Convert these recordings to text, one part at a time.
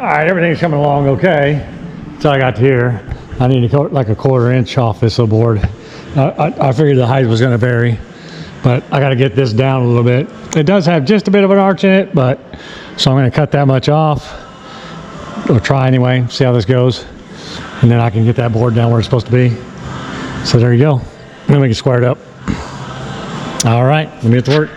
right, everything's coming along okay. So I got to here. I need to go like a 1/4 inch off this little board. I figured the height was going to vary, but I got to get this down a little bit. It does have just a bit of an arch in it, but so I'm going to cut that much off, or try anyway, see how this goes, and then I can get that board down where it's supposed to be. So there you go. Then we can square it up. All right, let me get to work.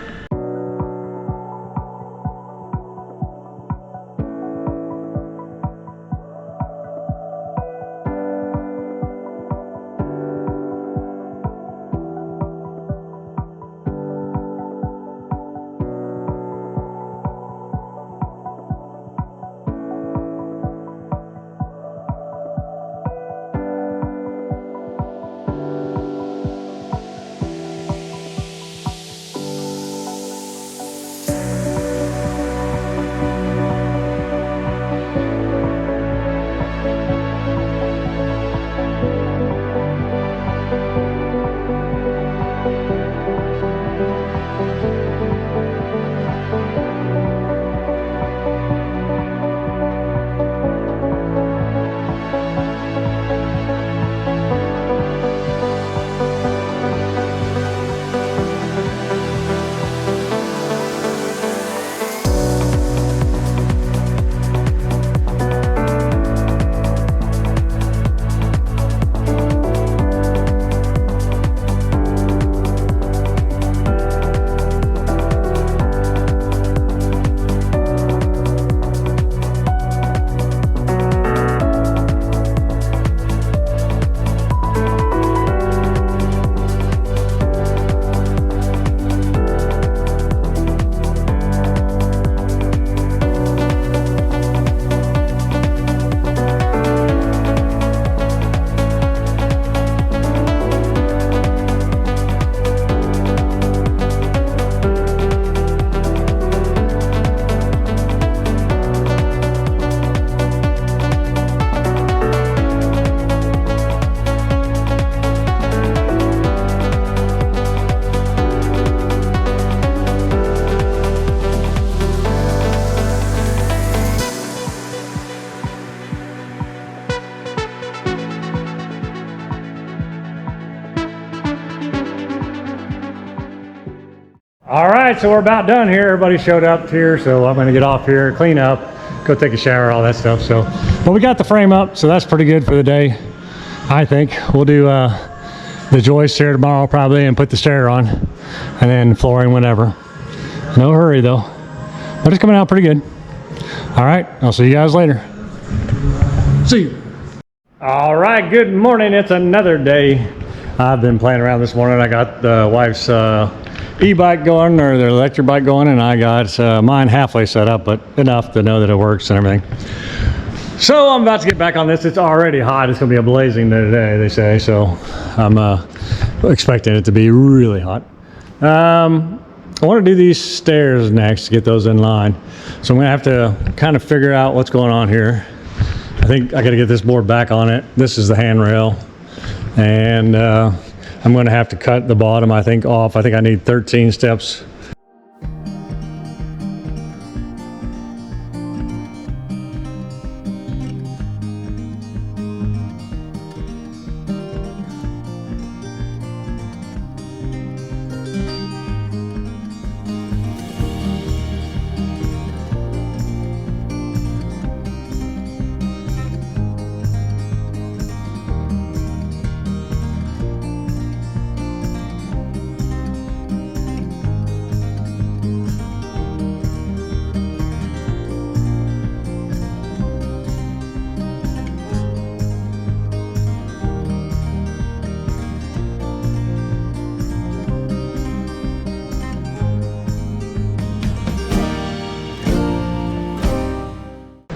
All right, so we're about done here. Everybody showed up here, so I'm gonna get off here, clean up, go take a shower, all that stuff. So, but we got the frame up, so that's pretty good for the day, I think. We'll do the joist here tomorrow probably and put the stair on, and then flooring whenever. No hurry though, but it's coming out pretty good. All right, I'll see you guys later. See you. All right, good morning. It's another day. I've been playing around this morning. I got the wife's e-bike going, or the electric bike going, and I got mine halfway set up, but enough to know that it works and everything. So I'm about to get back on this. It's already hot. It's gonna be a blazing day today, they say, so I'm expecting it to be really hot. I want to do these stairs next to get those in line, so I'm gonna have to kind of figure out what's going on here. I think I got to get this board back on it. This is the handrail, and I'm going to have to cut the bottom, I think, off. I think I need 13 steps.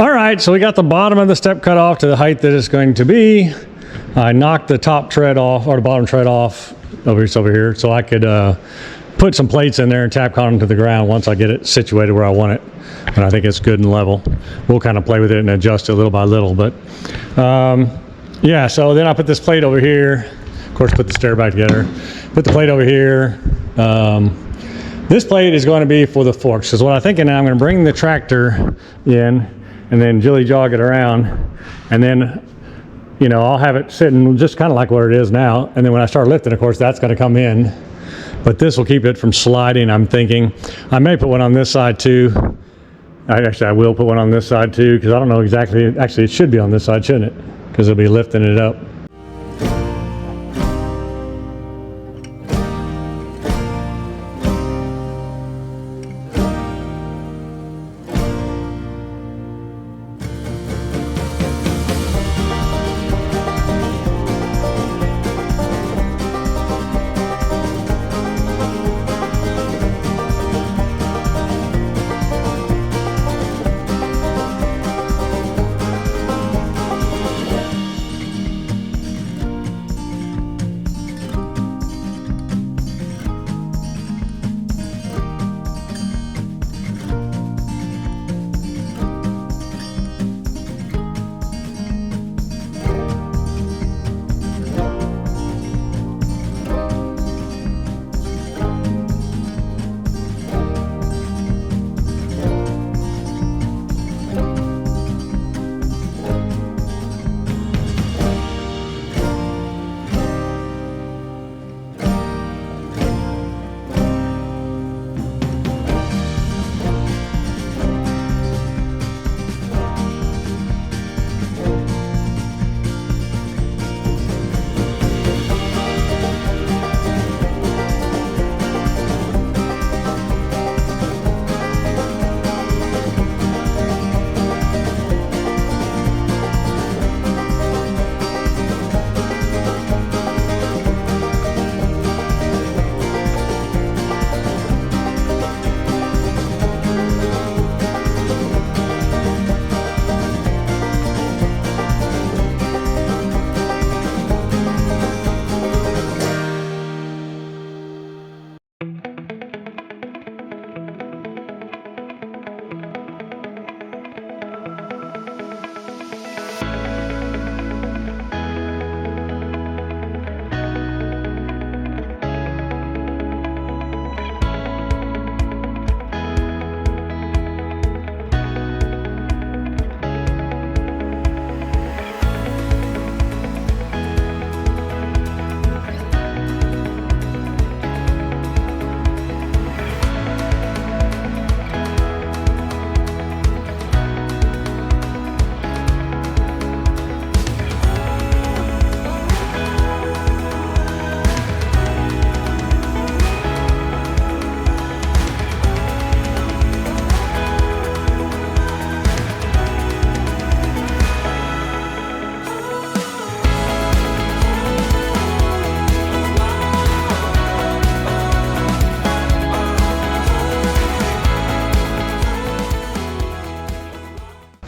All right, so we got the bottom of the step cut off to the height that it's going to be. I knocked the top tread off, or the bottom tread off over here, so I could put some plates in there and tap con them to the ground once I get it situated where I want it. And I think it's good and level. We'll kind of play with it and adjust it little by little, but yeah, so then I put this plate over here. Of course, put the stair back together. Put the plate over here. This plate is going to be for the forks, because what I'm thinking now, I'm going to bring the tractor in and then jilly jog it around, and then, you know, I'll have it sitting just kind of like what it is now. And then when I start lifting, of course, that's going to come in. But this will keep it from sliding, I'm thinking. I may put one on this side too. I will put one on this side too, because I don't know exactly. Actually, it should be on this side, shouldn't it? Because it'll be lifting it up.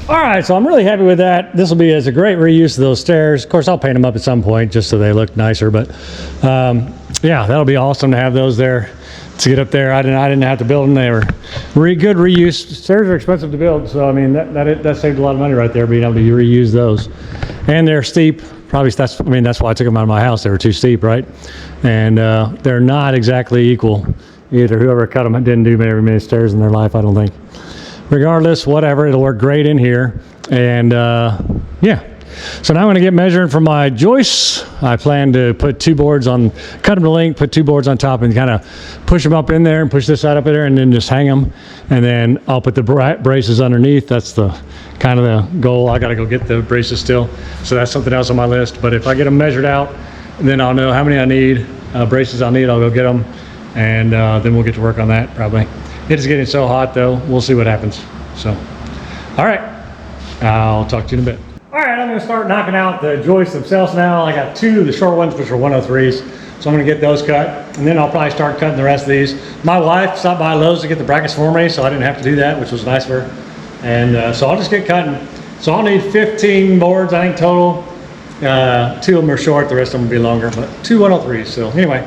All right, so I'm really happy with that. This will be as a great reuse of those stairs. Of course, I'll paint them up at some point just so they look nicer, but yeah, that'll be awesome to have those there to get up there. I didn't have to build them. They were good reuse. Stairs are expensive to build, so I mean that saved a lot of money right there, being able to reuse those. And they're steep. Probably that's why I took them out of my house. They were too steep, right? And they're not exactly equal either. Whoever cut them didn't do very many stairs in their life, I don't think. Regardless, whatever, it'll work great in here. And yeah, so now I'm going to get measuring for my joists. I plan to put cut them to length, put 2 boards on top, and kind of push them up in there and push this side up in there, and then just hang them. And then I'll put the braces underneath. That's the kind of the goal. I got to go get the braces still, so that's something else on my list. But if I get them measured out, then I'll know how many I need, braces I'll need. I'll go get them, and then we'll get to work on that probably. It is getting so hot though. We'll see what happens. So, all right, I'll talk to you in a bit. All right, I'm going to start knocking out the joists themselves now. I got 2 of the short ones, which are 103s. So I'm going to get those cut, and then I'll probably start cutting the rest of these. My wife stopped by Lowe's to get the brackets for me, so I didn't have to do that, which was nice of her. And so I'll just get cutting. So I'll need 15 boards, I think, total. 2 of them are short, the rest of them will be longer, but 2 103s. So anyway,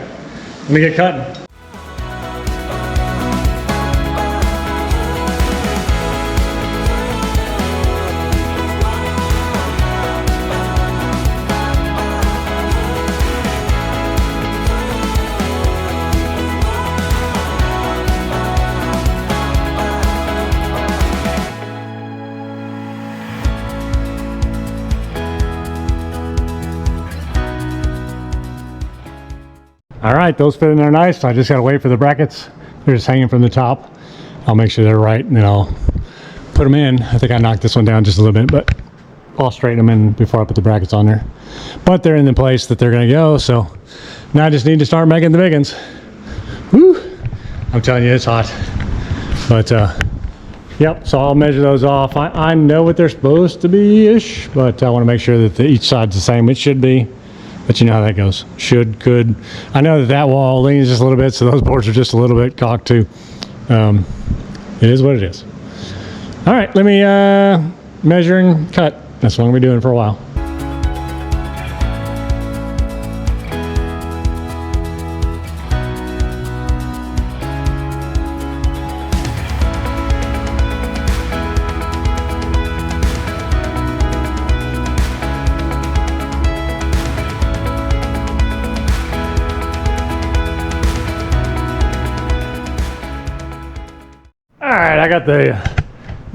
let me get cutting. All right, those fit in there nice. So I just got to wait for the brackets. They're just hanging from the top. I'll make sure they're right, and then I'll put them in. I think I knocked this one down just a little bit, but I'll straighten them in before I put the brackets on there. But they're in the place that they're going to go, so now I just need to start making the big ones. Woo! I'm telling you, it's hot. But, yep, so I'll measure those off. I know what they're supposed to be-ish, but I want to make sure that each side's the same. It should be, but you know how that goes. Should, could. I know that that wall leans just a little bit, so those boards are just a little bit cocked too. It is what it is. All right, let me measure and cut. That's what I'm going to be doing for a while. All right, I got the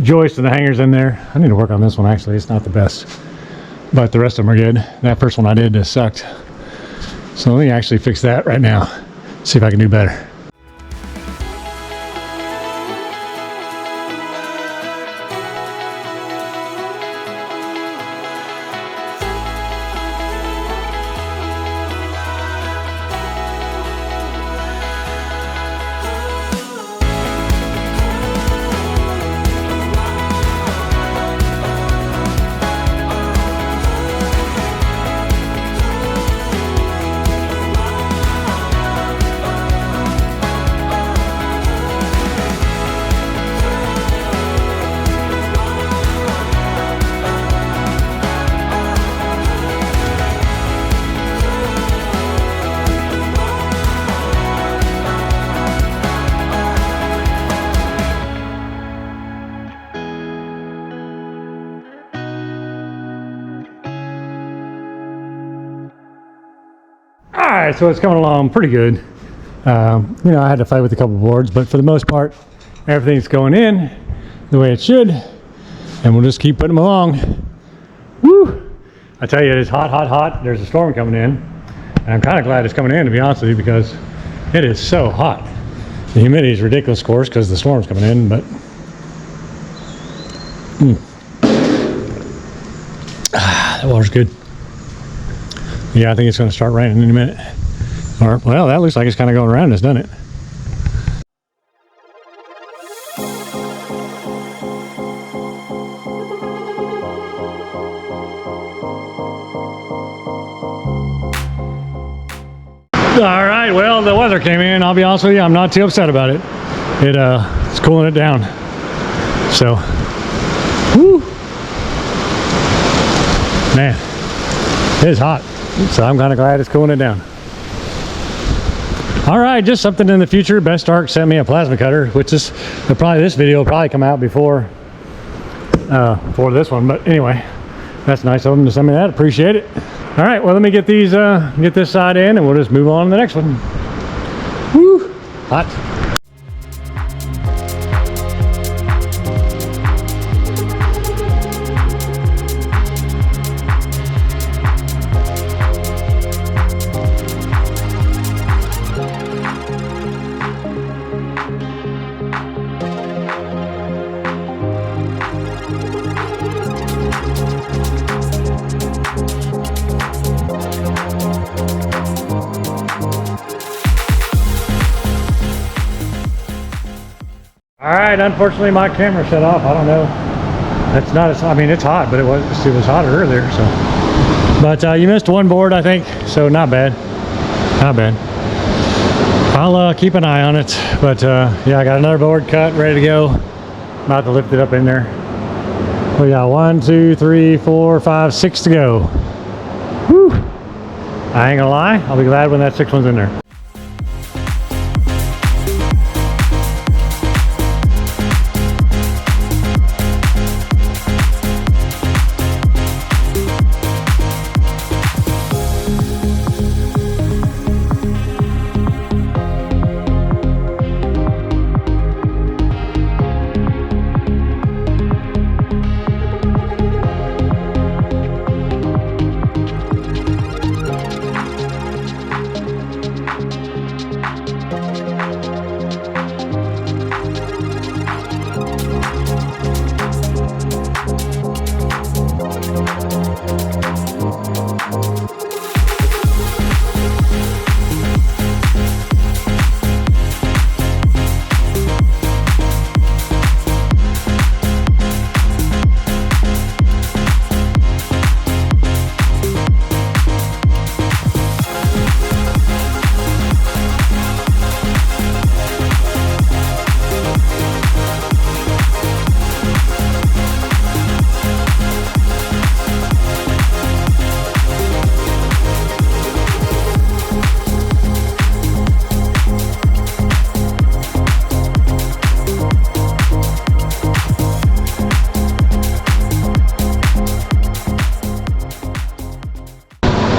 joist and the hangers in there. I need to work on this one actually. It's not the best, but the rest of them are good. That first one I did just sucked. So let me actually fix that right now. See if I can do better. All right, so it's coming along pretty good. You know, I had to fight with a couple boards, but for the most part, everything's going in the way it should, and we'll just keep putting them along. Woo! I tell you, it's hot, hot, hot. There's a storm coming in, and I'm kind of glad it's coming in, to be honest with you, because it is so hot. The humidity is ridiculous, of course, because the storm's coming in, but that water's good. Yeah, I think it's going to start raining in a minute. Or, well, that looks like it's kind of going around us, doesn't it? All right, well, the weather came in. I'll be honest with you, I'm not too upset about it. It's cooling it down. So, whoo! Man, it is hot. So I'm kind of glad it's cooling it down. All right, just something in the future. Best Arc sent me a plasma cutter, which is probably this video will probably come out before this one. But anyway, that's nice of them to send me that. Appreciate it. All right, well, let me get these get this side in, and we'll just move on to the next one. Woo, hot. All right, unfortunately my camera shut off. I don't know. That's not as, I mean, it's hot, but it was hotter earlier, so. But you missed one board, I think, so not bad. Not bad. I'll keep an eye on it, but yeah, I got another board cut, ready to go. I'm about to lift it up in there. We got 1, 2, 3, 4, 5, 6 to go. Whew. I ain't gonna lie, I'll be glad when that 6th one's in there.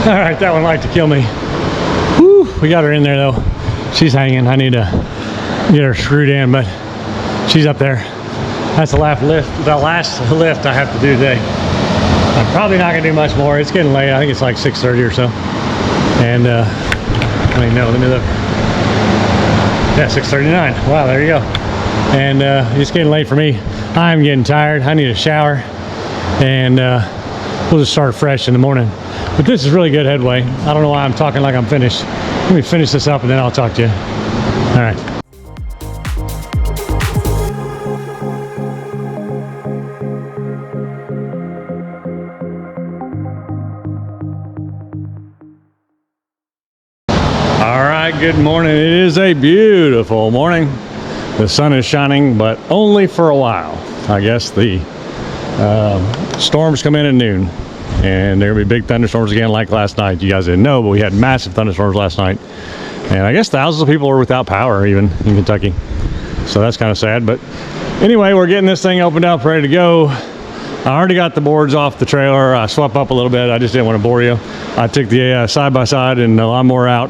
All right, that one liked to kill me. Woo, we got her in there though. She's hanging. I need to get her screwed in, but she's up there. That's the last lift I have to do today. I'm probably not gonna do much more. It's getting late. I think it's like 6:30 or so. And I don't even know, let me look. Yeah, 6:39. Wow, there you go. And it's getting late for me. I'm getting tired. I need a shower. And we'll just start fresh in the morning. But this is really good headway. I don't know why I'm talking like I'm finished. Let me finish this up and then I'll talk to you. All right. All right, good morning. It is a beautiful morning. The sun is shining, but only for a while. I guess the storms come in at noon, and there will be big thunderstorms again like last night. You guys didn't know, but we had massive thunderstorms last night. And I guess thousands of people are without power even in Kentucky. So that's kind of sad. But anyway, we're getting this thing opened up, ready to go. I already got the boards off the trailer. I swept up a little bit. I just didn't want to bore you. I took the side-by-side and the lawnmower out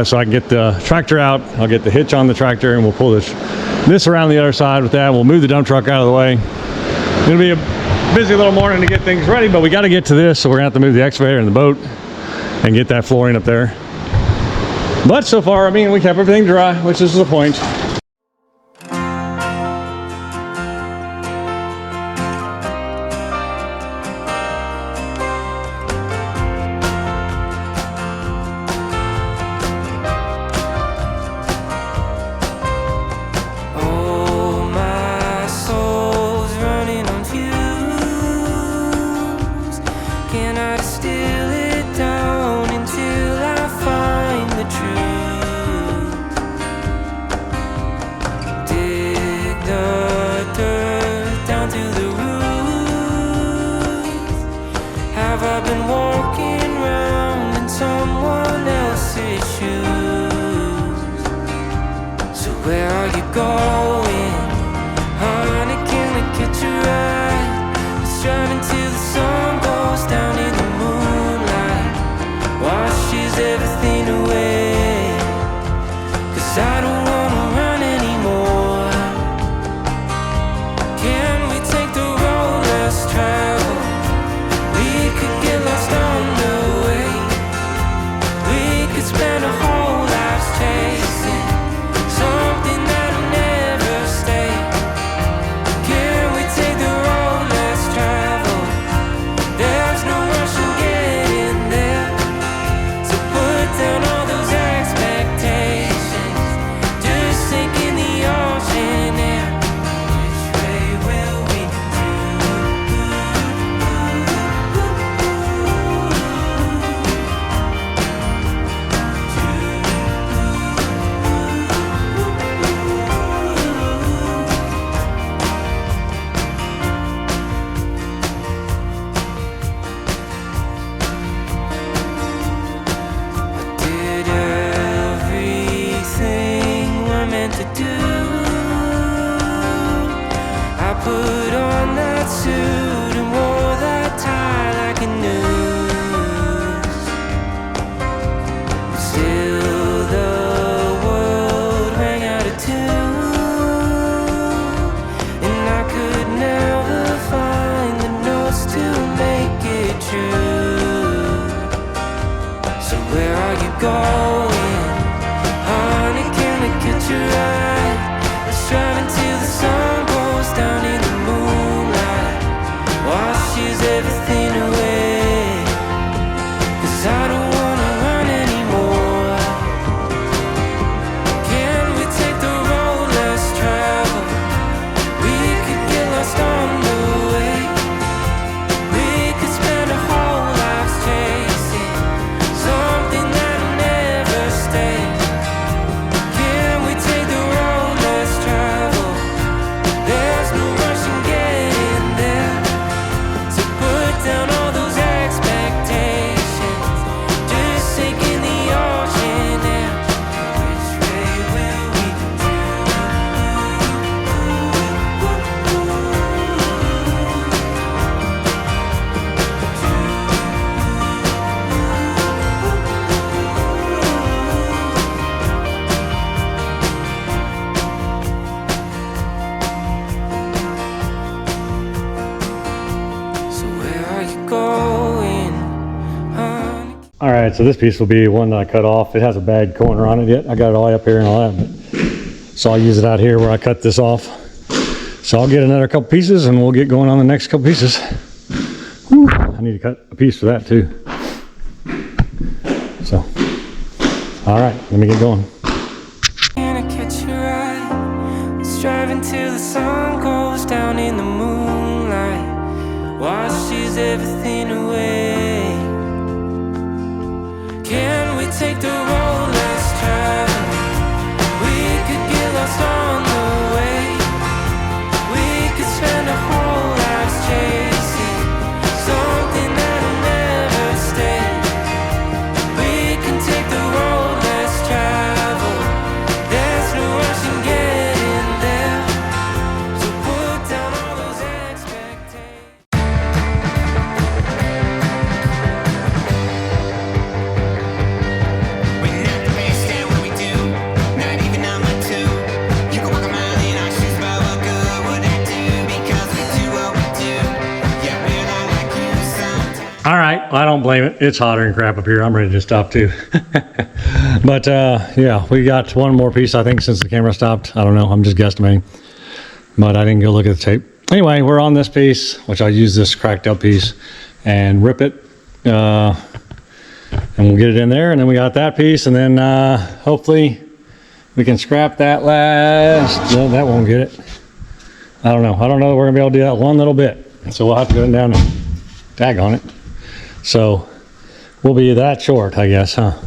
so I can get the tractor out. I'll get the hitch on the tractor and we'll pull this around the other side with that. We'll move the dump truck out of the way. It'll be a busy little morning to get things ready, but we got to get to this, so we're gonna have to move the excavator and the boat and get that flooring up there. But so far, I mean, we kept everything dry, which is the point. right, so this piece will be one that I cut off. It has a bad corner on it yet. I got it all the way up here and all that. So I'll use it out here where I cut this off. So I'll get another couple pieces and we'll get going on the next couple pieces. Whew, I need to cut a piece for that too. So, all right, let me get going. Driving till the sun goes down in the moonlight, washes everything away. Can we take the road less traveled? We could get lost on the way. We could spend our whole lives chasing something that'll never stay. We can take the road less traveled. There's no rush in getting there. So put down all those expectations. We're not the best at what we do, not even number two. You can walk a mile in our shoes, but what good would that do? Because we do what we do. Yeah, we're not like you sometimes. All right, I don't blame it. It's hotter than crap up here. I'm ready to stop too. But yeah, we got one more piece, I think, since the camera stopped. I don't know, I'm just guesstimating. But I didn't go look at the tape. Anyway, we're on this piece, which I'll use this cracked up piece and rip it. And we'll get it in there. And then we got that piece. And then hopefully we can scrap that last. No, that won't get it. I don't know. I don't know if we're going to be able to do that one little bit. So we'll have to go down and tag on it. So we'll be that short, I guess, huh?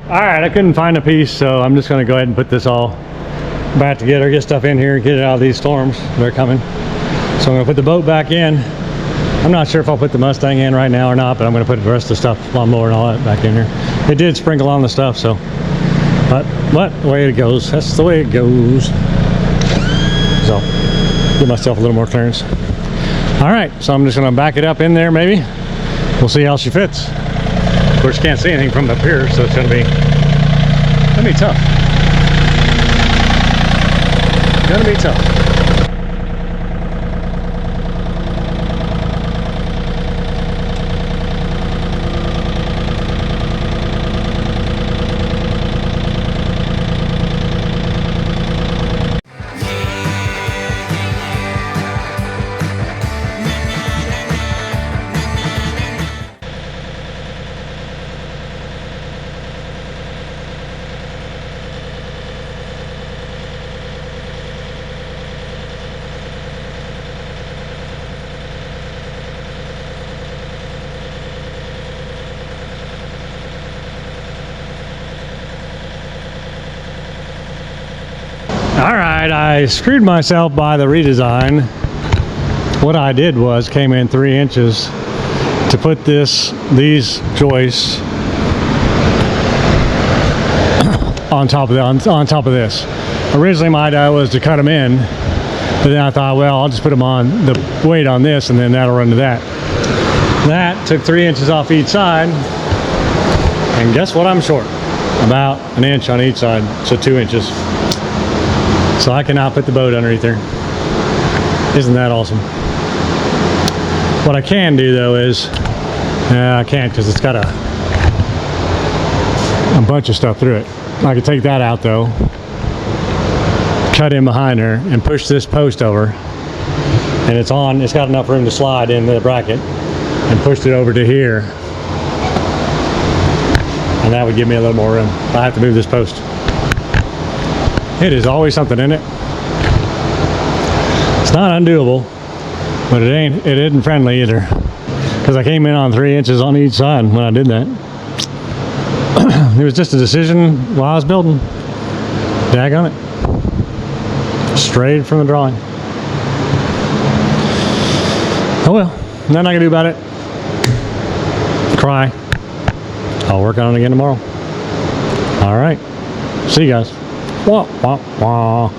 All right, I couldn't find a piece, so I'm just gonna go ahead and put this all back together, get stuff in here, get it out of these storms. They're coming. So I'm gonna put the boat back in. I'm not sure if I'll put the Mustang in right now or not, but I'm gonna put the rest of the stuff, lawnmower and all that, back in here. It did sprinkle on the stuff, so. But the way it goes, that's the way it goes. So, give myself a little more clearance. All right, so I'm just gonna back it up in there maybe. We'll see how she fits. Of course, you can't see anything from up here, so it's gonna be tough. Gonna be tough. All right, I screwed myself by the redesign. What I did was came in 3 inches to put these joists on top of this. Originally my idea was to cut them in, but then I thought, well, I'll just put them on the weight on this and then that'll run to that. That took 3 inches off each side, and guess what I'm short? About 1 inch on each side, so 2 inches. So I cannot put the boat underneath there. Isn't that awesome? What I can do though is, I can't because it's got a bunch of stuff through it. I could take that out though, cut in behind her and push this post over, and it's got enough room to slide in the bracket, and pushed it over to here, and that would give me a little more room. I have to move this post. It is always something in it. It's not undoable, but it isn't friendly either, because I came in on 3 inches on each side when I did that. It was just a decision while I was building. Daggone it. Straight from the drawing. Oh well, nothing I can do about it. Cry. I'll work on it again tomorrow. All right. See you guys. Wah, wah, wah.